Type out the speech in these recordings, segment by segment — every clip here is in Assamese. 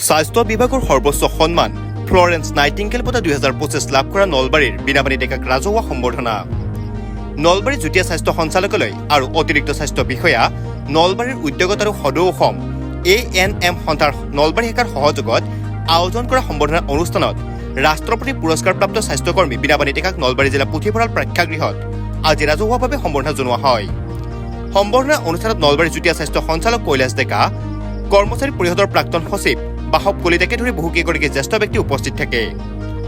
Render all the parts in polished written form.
স্বাস্থ্য বিভাগৰ সৰ্বোচ্চ সন্মান ফ্লৰেন্স নাইটিংগেল বঁটা 2025 লাভ কৰা নলবাৰীৰ বীণাপানী ডেকাক ৰাজহুৱা সম্বৰ্ধনা। নলবাৰী যুটীয়া স্বাস্থ্য সঞ্চালকালয় আৰু অতিৰিক্ত স্বাস্থ্য বিষয়া নলবাৰীৰ উদ্যোগত আৰু সদৌ অসম ANM সন্থাৰ নলবাৰী শাখাৰ সহযোগত আয়োজন কৰা সম্বৰ্ধনা অনুষ্ঠানত ৰাষ্ট্ৰপতি পুৰস্কাৰপ্ৰাপ্ত স্বাস্থ্যকৰ্মী বীণাপানী ডেকাক নলবাৰী জিলা পুথিভঁৰাল প্ৰেক্ষাগৃহত আজি ৰাজহুৱাভাৱে সম্বৰ্ধনা জনোৱা হয়। সম্বৰ্ধনা অনুষ্ঠানত নলবাৰী যুটীয়া স্বাস্থ্য সঞ্চালক কৈলাশ ডেকা, কৰ্মচাৰী পৰিষদৰ প্ৰাক্তন সচিব বাহব কলিতাকে ধৰি বহুকেইগৰাকী জ্যেষ্ঠ ব্যক্তি উপস্থিত থাকে।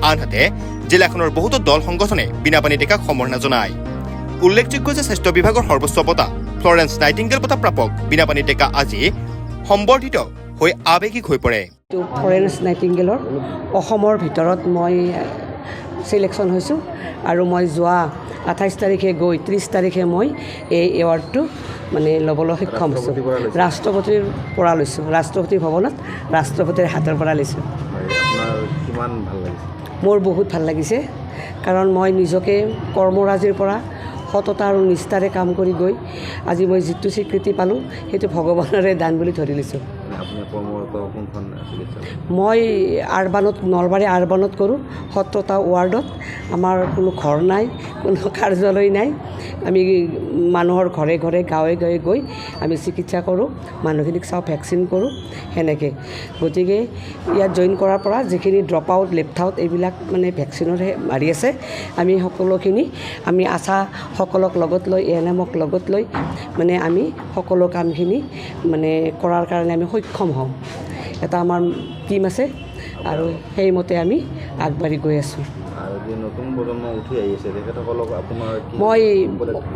আনহাতে জিলাখনৰ বহুতো দল সংগঠনে বীণাপানী ডেকাক সম্বৰ্ধনা জনায়। উল্লেখযোগ্য যে স্বাস্থ্য বিভাগৰ সৰ্বোচ্চ বঁটা ফ্লৰেন্স নাইটিংগেল বঁটা প্ৰাপক বীণাপানী ডেকা আজি সম্বৰ্ধিত হৈ আৱেগিক হৈ পৰে। ফ্লৰেন্স নাইটিংগেলৰ অসমৰ ভিতৰত মই ছিলেকশ্যন হৈছোঁ আৰু মই যোৱা 28 তাৰিখে গৈ 30 তাৰিখে মই এই এৱাৰ্ডটো মানে ল'বলৈ সক্ষম হৈছোঁ। ৰাষ্ট্ৰপতিৰ পৰা লৈছোঁ, ৰাষ্ট্ৰপতি ভৱনত ৰাষ্ট্ৰপতিৰ হাতৰ পৰা লৈছোঁ। মোৰ বহুত ভাল লাগিছে, কাৰণ মই নিজকে কৰ্মৰাজিৰ পৰা সততা আৰু নিষ্ঠাৰে কাম কৰি গৈ আজি মই যিটো স্বীকৃতি পালোঁ সেইটো ভগৱানৰে দান বুলি ধৰি লৈছোঁ। মই আৰবানত নলবাৰী আৰবানত কৰোঁ, 17টা ৱাৰ্ডত। আমাৰ কোনো ঘৰ নাই, কোনো কাৰ্যালয় নাই। আমি মানুহৰ ঘৰে ঘৰে গাঁৱে গাঁৱে গৈ আমি চিকিৎসা কৰোঁ, মানুহখিনিক চাওঁ, ভেকচিন কৰোঁ সেনেকৈ। গতিকে ইয়াত জইন কৰাৰ পৰা যিখিনি ড্ৰপ আউট লেফ্ট আউট এইবিলাক মানে ভেকচিনৰ মাৰি আছে, আমি সকলোখিনি আমি আশাসকলক লগত লৈ ANMক লগত লৈ মানে আমি সকলো কামখিনি মানে কৰাৰ কাৰণে আমি সক্ষম হওঁ। এটা আমাৰ টীম আছে আৰু সেইমতে আমি আগবাঢ়ি গৈ আছোঁ। মই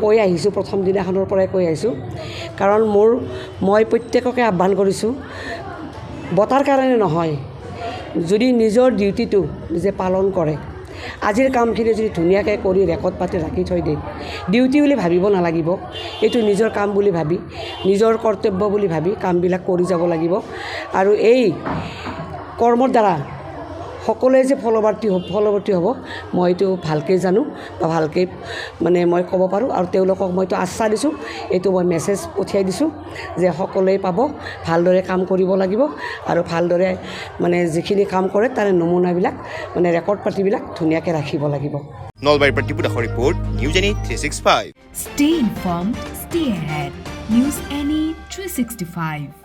কৈ আহিছোঁ, প্ৰথম দিনাখনৰ পৰাই কৈ আহিছোঁ, কাৰণ মই প্ৰত্যেককে আহ্বান কৰিছোঁ, বঁটাৰ কাৰণে নহয়, যদি নিজৰ ডিউটিটো নিজে পালন কৰে, আজিৰ কামখিনি যদি ধুনীয়াকৈ কৰি ৰেকৰ্ড পাতি ৰাখি থৈ দিয়ে, ডিউটি বুলি ভাবিব নালাগিব, এইটো নিজৰ কাম বুলি ভাবি, নিজৰ কৰ্তব্য বুলি ভাবি কামবিলাক কৰি যাব লাগিব। আৰু এই কৰ্মৰ দ্বাৰা সকলোৱে যে ফলৱৰ্তী হ'ব মই এইটো ভালকৈ জানো বা ভালকৈ মানে মই ক'ব পাৰোঁ। আৰু তেওঁলোকক মইতো আশ্বাস দিছোঁ, এইটো মই মেছেজ পঠিয়াই দিছোঁ যে সকলোৱে পাব, ভালদৰে কাম কৰিব লাগিব আৰু ভালদৰে মানে যিখিনি কাম কৰে তাৰে নমুনাবিলাক মানে ৰেকৰ্ড পাতিবিলাক ধুনীয়াকৈ ৰাখিব লাগিব। নলবাৰীৰ পৰা টিপু দাসৰ report, news any 365। Stay informed, stay ahead. News Any 365.